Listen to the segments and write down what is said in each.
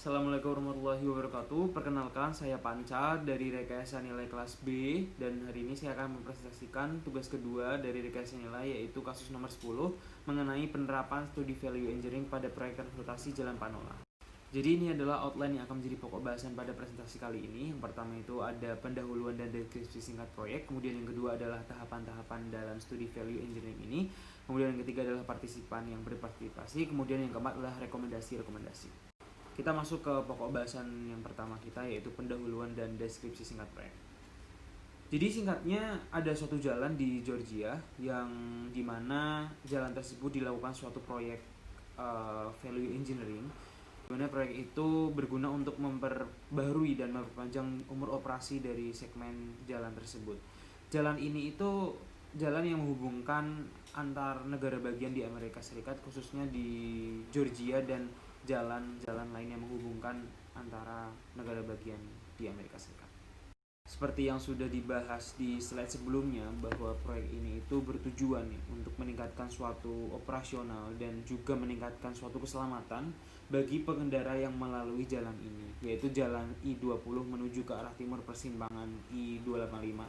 Assalamualaikum warahmatullahi wabarakatuh. Perkenalkan, saya Panca dari Rekayasa Nilai kelas B, dan hari ini saya akan mempresentasikan tugas kedua dari Rekayasa Nilai, yaitu kasus nomor 10 mengenai penerapan studi value engineering pada proyek transportasi Jalan Panola. Jadi ini adalah outline yang akan menjadi pokok bahasan pada presentasi kali ini. Yang pertama itu ada pendahuluan dan deskripsi singkat proyek. Kemudian yang kedua adalah tahapan-tahapan dalam studi value engineering ini. Kemudian yang ketiga adalah partisipan yang berpartisipasi. Kemudian yang keempat adalah rekomendasi-rekomendasi. Kita masuk ke pokok bahasan yang pertama kita, yaitu pendahuluan dan deskripsi singkat proyek. Jadi singkatnya, ada suatu jalan di Georgia yang dimana jalan tersebut dilakukan suatu proyek value engineering, dimana proyek itu berguna untuk memperbaharui dan memperpanjang umur operasi dari segmen jalan tersebut. Jalan ini itu jalan yang menghubungkan antar negara bagian di Amerika Serikat, khususnya di Georgia, dan jalan-jalan lain yang menghubungkan antara negara bagian di Amerika Serikat. Seperti yang sudah dibahas di slide sebelumnya, bahwa proyek ini itu bertujuan untuk meningkatkan suatu operasional dan juga meningkatkan suatu keselamatan bagi pengendara yang melalui jalan ini, yaitu jalan I-20 menuju ke arah timur persimpangan I-285.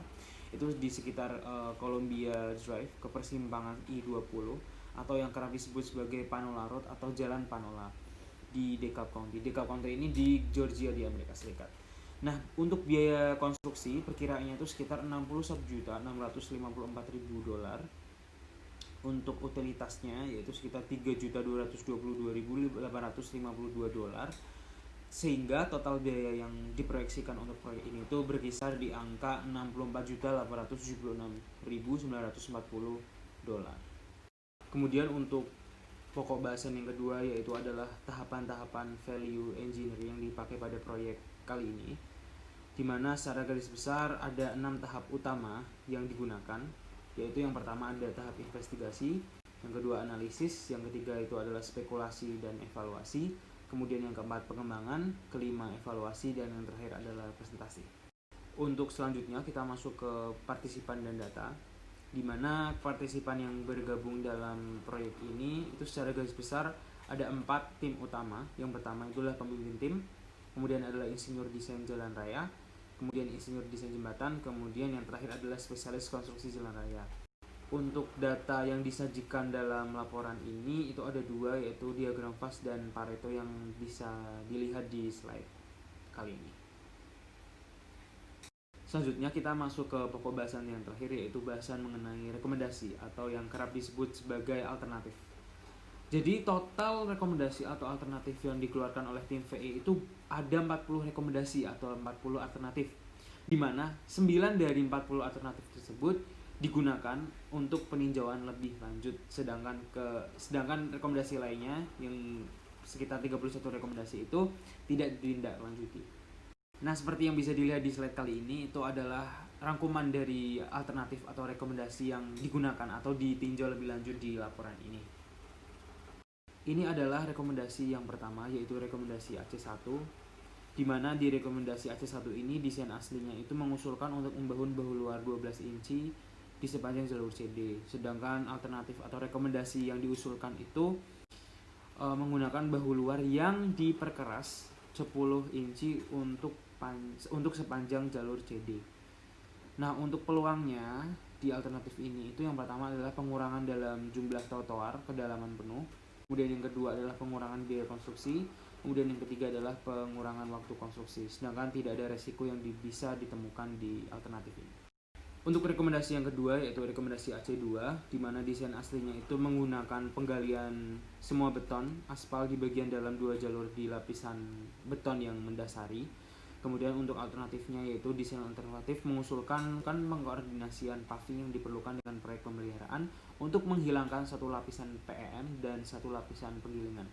Itu di sekitar Columbia Drive ke persimpangan I-20, atau yang kerap disebut sebagai Panola Road atau Jalan Panola di DeKalb County. DeKalb County ini di Georgia di Amerika Serikat. Nah, untuk biaya konstruksi perkiraannya itu sekitar $61.654.000. Untuk utilitasnya yaitu sekitar $3.222.852, sehingga total biaya yang diproyeksikan untuk proyek ini itu berkisar di angka $64.876.940. Kemudian untuk pokok bahasan yang kedua, yaitu adalah tahapan-tahapan value engineering yang dipakai pada proyek kali ini, di mana secara garis besar ada 6 tahap utama yang digunakan, yaitu yang pertama ada tahap investigasi, yang kedua analisis, yang ketiga itu adalah spekulasi dan evaluasi, kemudian yang keempat pengembangan, kelima evaluasi, dan yang terakhir adalah presentasi. Untuk selanjutnya kita masuk ke partisipan dan data, di mana partisipan yang bergabung dalam proyek ini itu secara garis besar ada 4 tim utama. Yang pertama itulah pemimpin tim, kemudian adalah insinyur desain jalan raya, kemudian insinyur desain jembatan, kemudian yang terakhir adalah spesialis konstruksi jalan raya. Untuk data yang disajikan dalam laporan ini itu ada 2, yaitu diagram fast dan Pareto, yang bisa dilihat di slide kali ini. Selanjutnya kita masuk ke pokok bahasan yang terakhir, yaitu bahasan mengenai rekomendasi atau yang kerap disebut sebagai alternatif. Jadi total rekomendasi atau alternatif yang dikeluarkan oleh tim VE itu ada 40 rekomendasi atau 40 alternatif, di mana 9 dari 40 alternatif tersebut digunakan untuk peninjauan lebih lanjut, sedangkan rekomendasi lainnya yang sekitar 31 rekomendasi itu tidak ditindaklanjuti. Nah, seperti yang bisa dilihat di slide kali ini, itu adalah rangkuman dari alternatif atau rekomendasi yang digunakan atau ditinjau lebih lanjut di laporan ini. Ini adalah rekomendasi yang pertama, yaitu rekomendasi AC1, di mana di rekomendasi AC1 ini desain aslinya itu mengusulkan untuk membangun bahu luar 12 inci di sepanjang jalur CD, sedangkan alternatif atau rekomendasi yang diusulkan itu menggunakan bahu luar yang diperkeras 10 inci untuk sepanjang jalur CD. Nah, untuk peluangnya di alternatif ini itu yang pertama adalah pengurangan dalam jumlah trotoar kedalaman penuh, kemudian yang kedua adalah pengurangan biaya konstruksi, kemudian yang ketiga adalah pengurangan waktu konstruksi, sedangkan tidak ada resiko yang bisa ditemukan di alternatif ini. Untuk rekomendasi yang kedua, yaitu rekomendasi AC2, di mana desain aslinya itu menggunakan penggalian semua beton aspal di bagian dalam 2 jalur di lapisan beton yang mendasari. Kemudian untuk alternatifnya, yaitu desain alternatif mengusulkan pengkoordinasian paving yang diperlukan dengan proyek pemeliharaan untuk menghilangkan satu lapisan PEM dan satu lapisan penggilingan.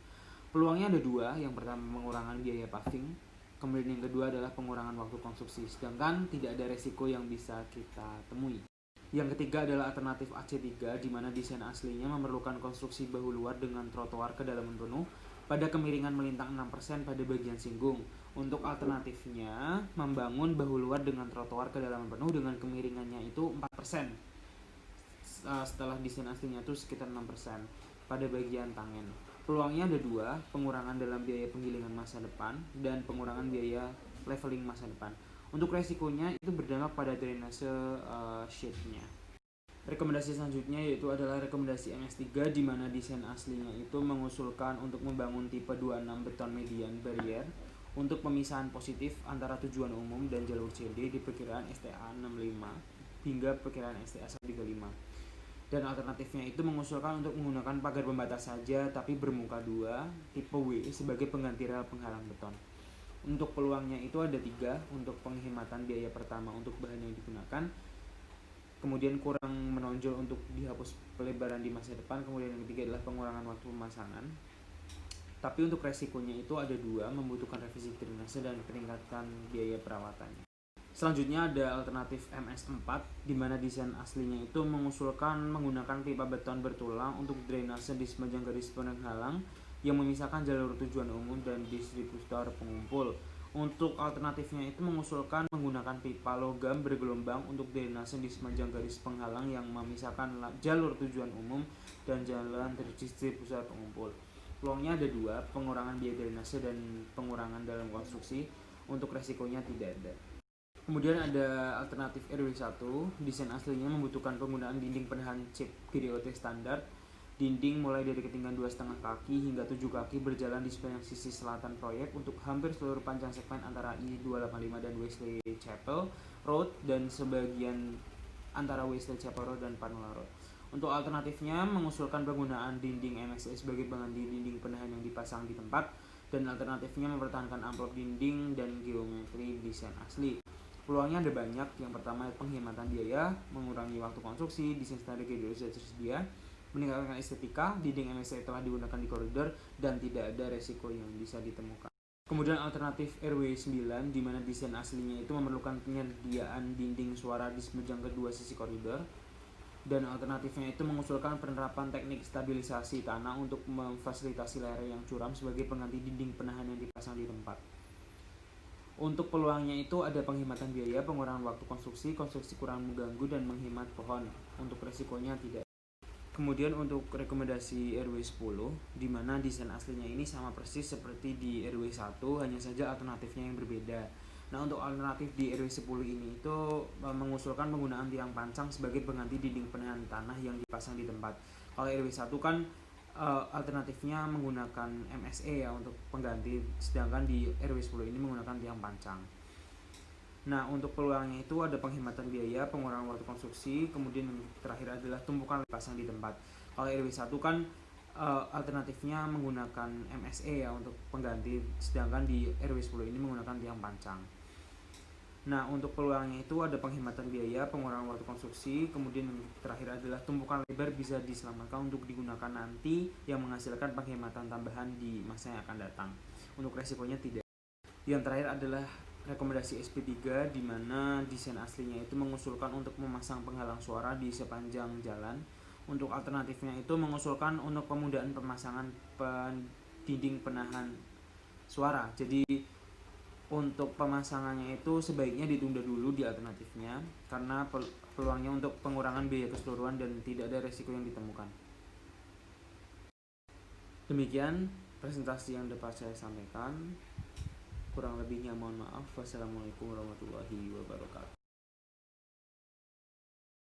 Peluangnya ada 2, yang pertama pengurangan biaya paving, kemudian yang kedua adalah pengurangan waktu konstruksi, sedangkan tidak ada resiko yang bisa kita temui. Yang ketiga adalah alternatif AC3, di mana desain aslinya memerlukan konstruksi bahu luar dengan trotoar kedalaman penuh pada kemiringan melintang 6% pada bagian singgung. Untuk alternatifnya membangun bahu luar dengan trotoar kedalaman penuh dengan kemiringannya itu 4%. Setelah desain aslinya itu sekitar 6% pada bagian tangen. Peluangnya ada dua, pengurangan dalam biaya penggilingan masa depan dan pengurangan biaya leveling masa depan. Untuk resikonya itu berdampak pada drainase sheet-nya. Rekomendasi selanjutnya yaitu adalah rekomendasi MS3, di mana desain aslinya itu mengusulkan untuk membangun tipe 26 beton median barrier untuk pemisahan positif antara tujuan umum dan jalur CD di perkiraan STA 65 hingga perkiraan STA 135. Dan alternatifnya itu mengusulkan untuk menggunakan pagar pembatas saja tapi bermuka 2 tipe W sebagai pengganti rel penghalang beton. Untuk peluangnya itu ada 3. Untuk penghematan biaya pertama untuk bahan yang digunakan, kemudian kurang menonjol untuk dihapus pelebaran di masa depan, kemudian yang ketiga adalah pengurangan waktu pemasangan. Tapi untuk resikonya itu ada 2, membutuhkan revisi drainase dan peningkatan biaya perawatannya. Selanjutnya ada alternatif MS4, di mana desain aslinya itu mengusulkan menggunakan pipa beton bertulang untuk drainase di sepanjang garis penghalang yang memisahkan jalur tujuan umum dan distributor pengumpul. Untuk alternatifnya itu mengusulkan menggunakan pipa logam bergelombang untuk drainase di sepanjang garis penghalang yang memisahkan jalur tujuan umum dan jalan distributor pengumpul. Peluangnya ada 2, pengurangan biaya drainase dan pengurangan dalam konstruksi. Untuk resikonya tidak ada. Kemudian ada alternatif RW1, desain aslinya membutuhkan penggunaan dinding penahan chip GDOT standar. Dinding mulai dari ketinggian 2,5 kaki hingga 7 kaki berjalan di sepanjang sisi selatan proyek untuk hampir seluruh panjang segmen antara I285 dan Wesley Chapel Road dan sebagian antara Wesley Chapel Road dan Panula Road. Untuk alternatifnya mengusulkan penggunaan dinding MSE sebagai pengganti dinding penahan yang dipasang di tempat, dan alternatifnya mempertahankan amplop dinding dan geometri desain asli. Peluangnya ada banyak. Yang pertama, penghematan biaya, mengurangi waktu konstruksi, desain standar GDOT sudah tersedia, meningkatkan estetika, dinding MSE telah digunakan di koridor, dan tidak ada resiko yang bisa ditemukan. Kemudian alternatif RW9, di mana desain aslinya itu memerlukan penyediaan dinding suara di sepanjang kedua sisi koridor, dan alternatifnya itu mengusulkan penerapan teknik stabilisasi tanah untuk memfasilitasi lereng yang curam sebagai pengganti dinding penahan yang dipasang di tempat. Untuk peluangnya itu ada penghematan biaya, pengurangan waktu konstruksi kurang mengganggu, dan menghemat pohon. Untuk resikonya tidak. Kemudian untuk rekomendasi RW10, di mana desain aslinya ini sama persis seperti di RW1, hanya saja alternatifnya yang berbeda. Nah, untuk alternatif di RW10 ini itu mengusulkan penggunaan tiang pancang sebagai pengganti dinding penahan tanah yang dipasang di tempat. Kalau RW1 kan alternatifnya menggunakan MSE ya untuk pengganti, sedangkan di RW10 ini menggunakan tiang pancang. Nah, untuk peluangnya itu ada penghematan biaya, pengurangan waktu konstruksi, kemudian yang terakhir adalah tumpukan pasang di tempat. Kalau RW1 kan alternatifnya menggunakan MSE ya untuk pengganti, sedangkan di RW10 ini menggunakan tiang pancang. Nah, untuk peluangnya itu ada penghematan biaya, pengurangan waktu konstruksi, kemudian yang terakhir adalah tumpukan lebar bisa diselamatkan untuk digunakan nanti yang menghasilkan penghematan tambahan di masa yang akan datang. Untuk resikonya tidak. Yang terakhir adalah rekomendasi SP3, di mana desain aslinya itu mengusulkan untuk memasang penghalang suara di sepanjang jalan. Untuk alternatifnya itu mengusulkan untuk pemudahan pemasangan dinding penahan suara. Jadi untuk pemasangannya itu sebaiknya ditunda dulu di alternatifnya karena peluangnya untuk pengurangan biaya keseluruhan dan tidak ada resiko yang ditemukan. Demikian presentasi yang dapat saya sampaikan. Kurang lebihnya mohon maaf. Wassalamualaikum warahmatullahi wabarakatuh.